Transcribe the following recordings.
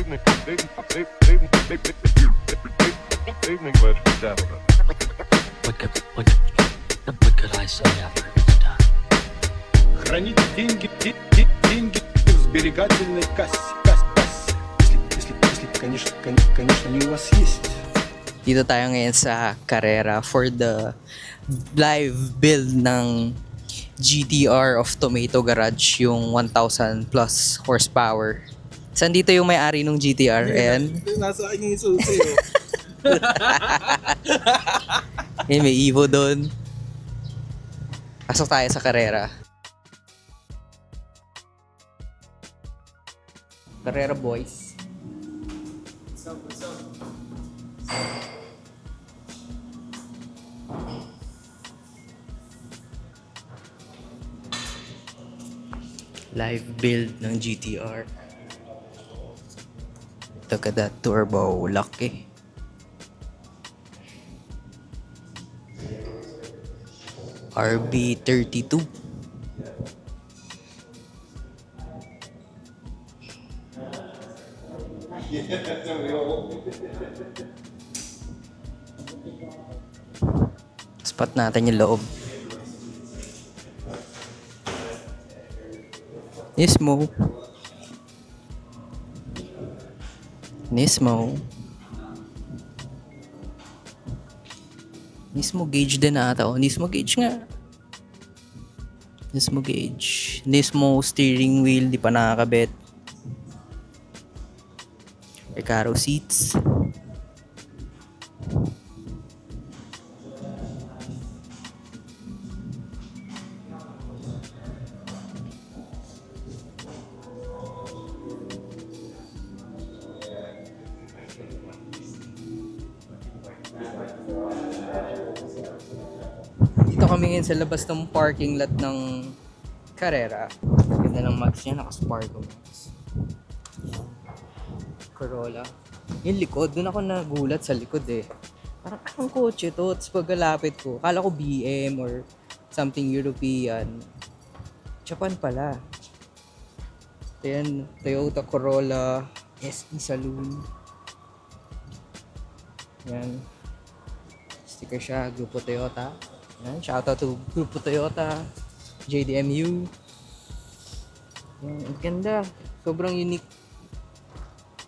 Evening, ladies and gentlemen. What could I say after it's done? Хранить деньги в сберегательной кассе. Если, конечно, они у вас есть. Dito tayo ngayon sa Carrera for the live build ng GTR of Tomato Garage, yung 1,000 plus horsepower. Saan dito yung may-ari ng GTR? And Nasa akin yung susi. may Evo doon. Pasok tayo sa Carrera. Carrera boys. Live build ng GTR. Look at that turbo, lucky. RB32. Spot natin yung loob. Nismo. Nismo gauge din ata. O, Nismo gauge nga. Nismo gauge. Nismo steering wheel, di pa nakakabit. Recaro seats. Dito kami ngayon sa labas ng parking lot ng Carrera. Ganda ng mags niya, naka-sparkle mags. Corolla. Yung likod, doon ako nagulat sa likod eh. Parang anong kotse to? Tapos pagkalapit ko, kala ko BM or something European. Japan pala. Ayan, Toyota Corolla SE Saloon. Yan. Sticker siya, Grupo Toyota. Yan, shoutout to Grupo Toyota, JDMU. Yan, ang ganda. Sobrang unique.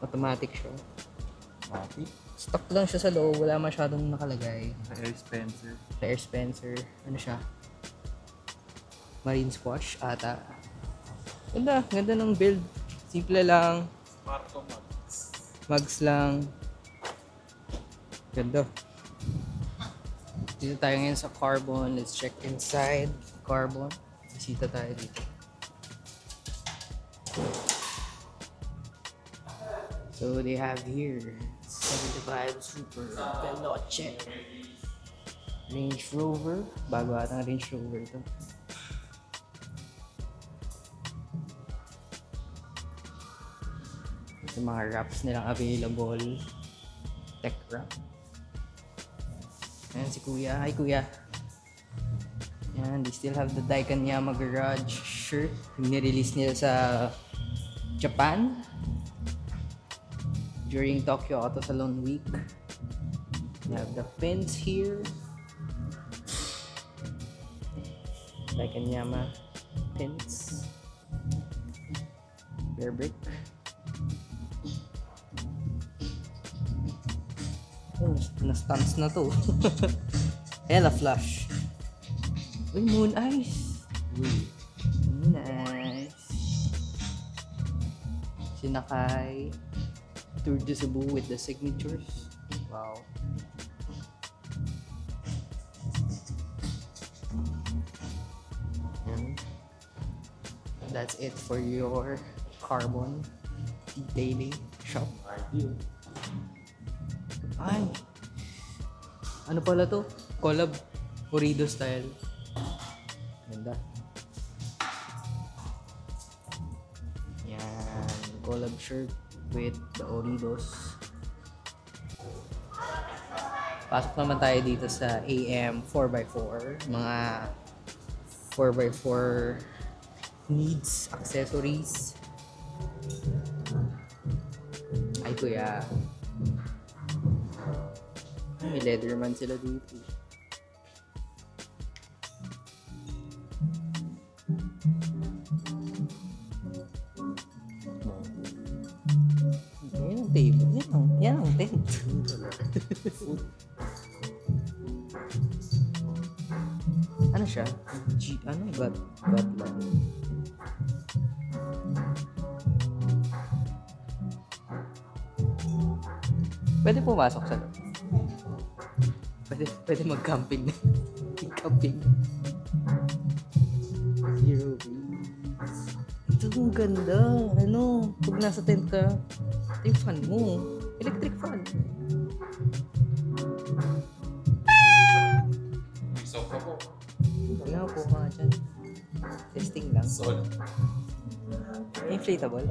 Automatic siya. Stock lang siya sa loob, wala masyadong nakalagay. Air Spencer. Ano siya? Marine Squash ata. Ganda ng build. Simple lang. Mags lang. Ganda. Dito tayo ngayon sa Carbon. Let's check inside Carbon. Bisita tayo dito. So they have here 75 Super Veloce Range Rover. Bago atang Range Rover ito. Ito mga wraps nilang available. Tech wrap. Ayan si Kuya. Hi Kuya. Ayan, they still have the Daikanyama Garage shirt. Nirelease nila sa Japan during Tokyo Auto Salon Week. We have the pins here. Daikanyama pins. Bear brick. Oh, na-stunts na to. Hella flush. Uy, Moon Ice. Nice. Sinakay. Tour de Cebu with the signatures. Wow. And that's it for your Carbon daily shop. Ay! Ano pala to? Collab. Corrido style. Ganda. Yan. Collab shirt with the Oridos. Pasok naman tayo dito sa AM 4x4. Mga 4x4 needs, accessories. kuya. May Leatherman sila dito. Yan ang table. Yan ang tent. Ano siya? God lang. Pwede pumasok sa loob. Pwede mag-camping. Camping. Zero breeze. Ito ang ganda. Pag nasa tent ka, ito yung fan mo. Electric fan. Sofa po. Tingnan po ka nga dyan. Testing lang. Solid. Inflatable?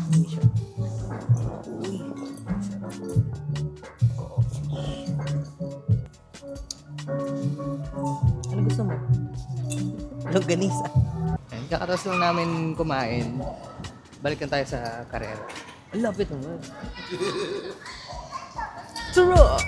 Hindi siya. Uy. Ano gusto mo? Longganisa. Kakatapos lang namin kumain. Balikan tayo sa karera. Ang lapit naman. Tara!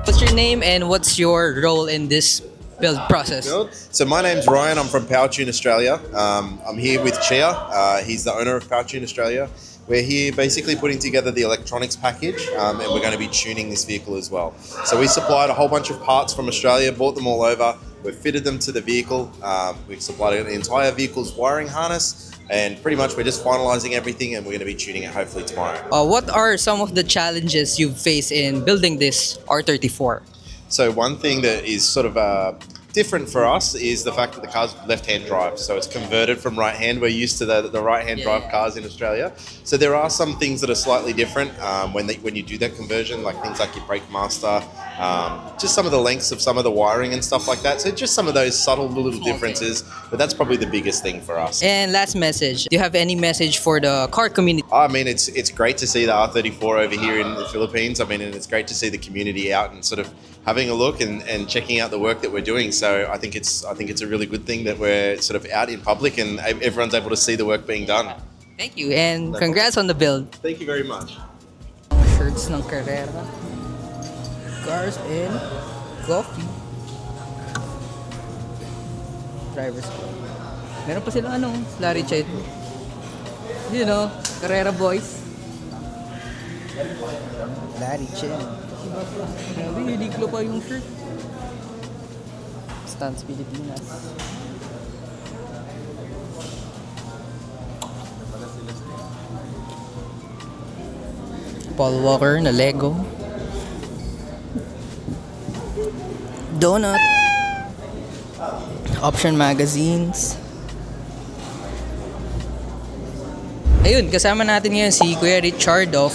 What's your name and what's your role in this build process? So my name's Ryan. I'm from Powertune Australia. I'm here with Chia. He's the owner of Powertune Australia. We're here basically putting together the electronics package, and we're going to be tuning this vehicle as well. So we supplied a whole bunch of parts from Australia, bought them all over. We've fitted them to the vehicle. We've supplied an entire vehicle's wiring harness. And pretty much we're just finalizing everything and we're going to be tuning it hopefully tomorrow. What are some of the challenges you've faced in building this R34? So one thing that is sort of different for us is the fact that the car's left-hand drive. So it's converted from right-hand. We're used to the right-hand drive cars in Australia. So there are some things that are slightly different when you do that conversion, like things like your brake master, just some of the lengths of some of the wiring and stuff like that. So just some of those subtle little differences, but that's probably the biggest thing for us. And last message, do you have any message for the car community? I mean, it's great to see the R34 over here in the Philippines. I mean, and it's great to see the community out and sort of having a look and checking out the work that we're doing. So I think it's a really good thing that we're sort of out in public and everyone's able to see the work being done. Thank you and congrats on the build. Thank you very much. Shirts ng Carrera, cars and coffee. Driver's club. Meron pa sila Larry Chet. You know, Carrera boys. Larry Chet. Grabe, Uniqlo pa yung shirt. Stance Pilipinas. Paul Walker na Lego. Donut. Option magazines. Ayun, kasama natin ngayon si Kuya Richard of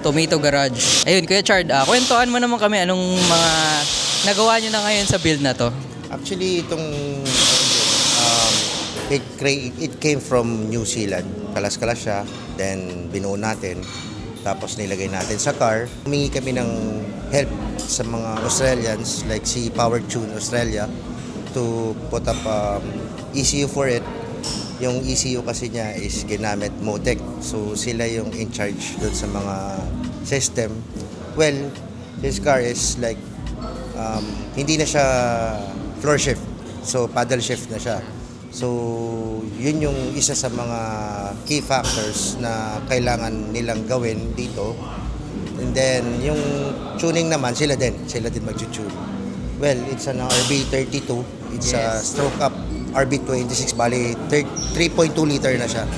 Tomato Garage. Ayun, Kuya Chard, kwentuhan mo naman kami anong mga nagawa nyo na ngayon sa build na to. Actually, itong it came from New Zealand. Kalas-kalas siya, then binuo natin, tapos nilagay natin sa car. Humingi kami ng help sa mga Australians, like si Powertune Australia, to put up ECU for it. Yung ECU kasi niya is ginamit Motec. So sila yung in charge doon sa mga system. Well, this car is like hindi na siya floor shift. So paddle shift na siya. So yun yung isa sa mga key factors na kailangan nilang gawin dito And then, yung tuning naman, sila din mag-tune. Well, it's an RB32. It's a stroke up RB26. Bali, 3.2 liter na siya.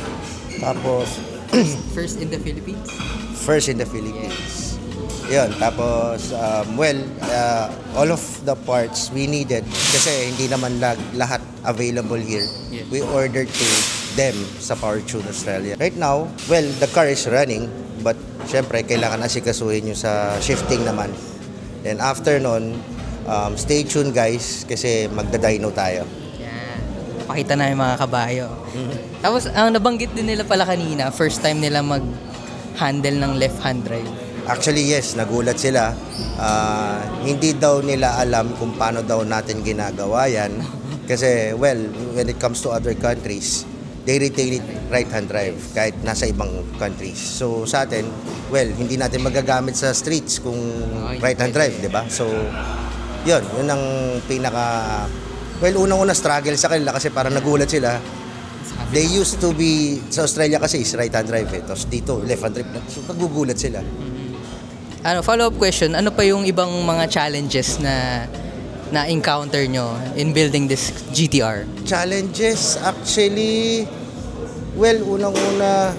Tapos, First in the Philippines? first in the Philippines. Yun, tapos, all of the parts we needed, kasi hindi naman lahat available here. Yeah. We ordered to them sa PowerTune Australia. Right now, the car is running, but syempre, kailangan asikasuhin yung sa shifting naman. Then after nun, stay tuned guys, kasi magda-dyno tayo. Yan. Pakita na yung mga kabayo. Tapos, ang nabanggit din nila pala kanina, first time nila mag-handle ng left-hand drive. Actually, yes, nagulat sila. Hindi daw nila alam kung paano daw natin ginagawa yan. Kasi, when it comes to other countries, they retain it right-hand drive kahit nasa ibang countries. So, sa atin, hindi natin magagamit sa streets kung right-hand drive, di ba? So, yun ang pinaka... unang-una struggle sa kanila kasi parang nagulat sila. They used to be, sa Australia kasi is right-hand drive eh. Tapos dito, left-hand drive. So, nagugulat sila. Follow-up question, ano pa yung ibang mga challenges na encounter nyo in building this GTR? Challenges, actually, unang-una,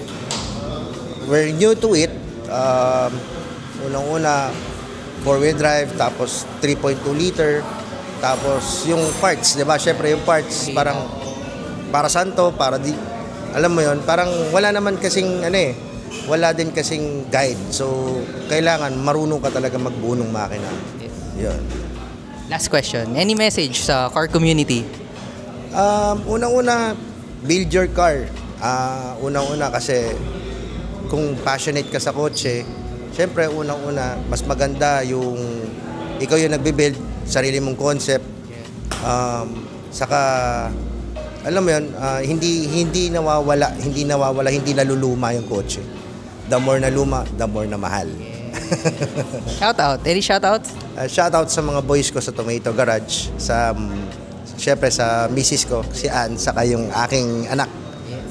we're new to it. Unang-una, 4-wheel drive, tapos 3.2 liter, tapos yung parts, di ba? Syempre yung parts, parang para santo, para di, alam mo yon, parang wala naman kasing, wala din kasing guide. So, kailangan marunong ka talaga magbuo ng makina. Yun. Last question, any message sa car community? Unang-una, build your car. Unang-una kasi kung passionate ka sa kotse, syempre unang-una, mas maganda yung ikaw yung nagbe-build sarili mong concept. Saka alam mo yun, hindi nawawala, hindi naluluma yung kotse. The more na luma, the more na mahal. Shoutout, any shoutouts? Shoutout sa mga boys ko sa Tomato Garage, syempre sa misis ko, si Ann, saka yung aking anak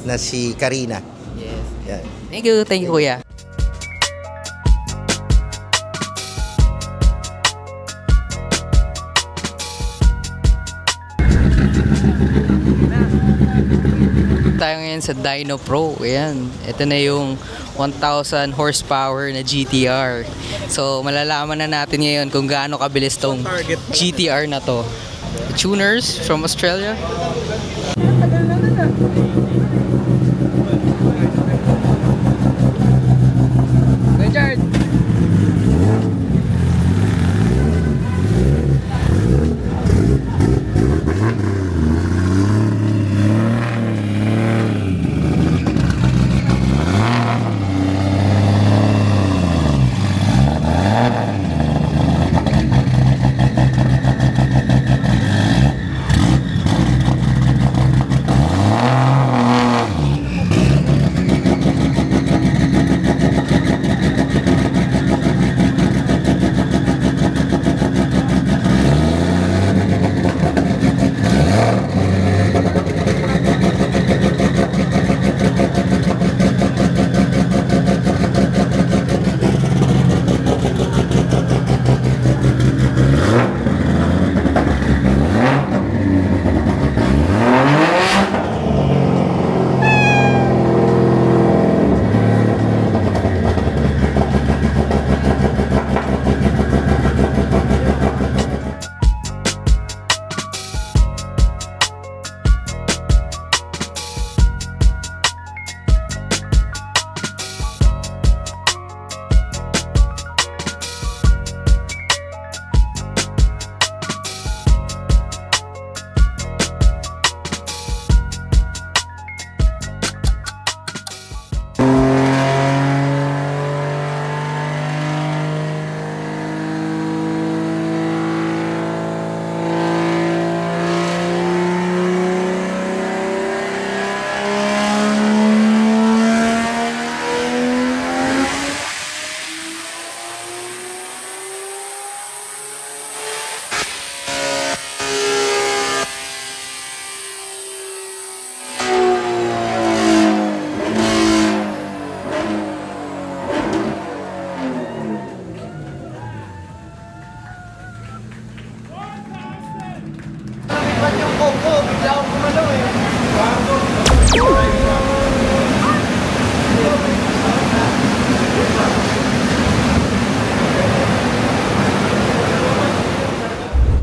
na si Karina. Yes. Yan. Thank you kuya. Tayo ngayon sa Dyno Pro. Ayan. Ito na yung 1,000 horsepower na GTR. So, malalaman na natin ngayon kung gaano kabilis tong GTR na to. Tuners from Australia. Richard!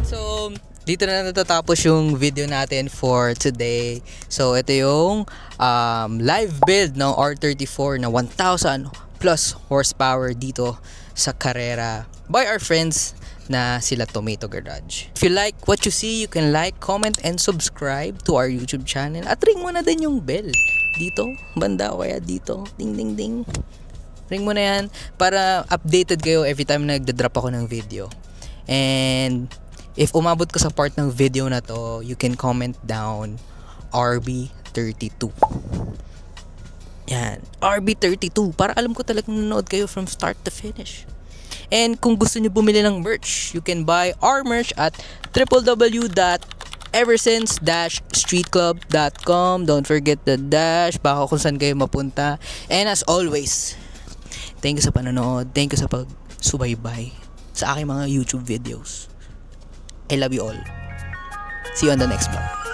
So, dito na natatapos yung video natin for today. So, ito yung live build ng R34 na 1,000 plus horsepower dito sa Carrera by our friends na sila Tomato Garage. If you like what you see, you can like, comment, and subscribe to our YouTube channel. At ring mo na din yung bell dito, banda o kaya dito. Ding ding ding. Ring mo na yan para updated kayo every time na nagda-drop ako ng video. And if umabot ka sa part ng video na to, you can comment down RB32. Yan, RB32 para alam ko talagang nanood kayo from start to finish. And kung gusto niyo bumili ng merch, you can buy our merch at www.eversince-streetclub.com. Don't forget the dash, baka kung saan kayo mapunta. And as always, thank you sa panonood, thank you sa pagsubaybay sa aking mga YouTube videos. I love you all. See you on the next vlog.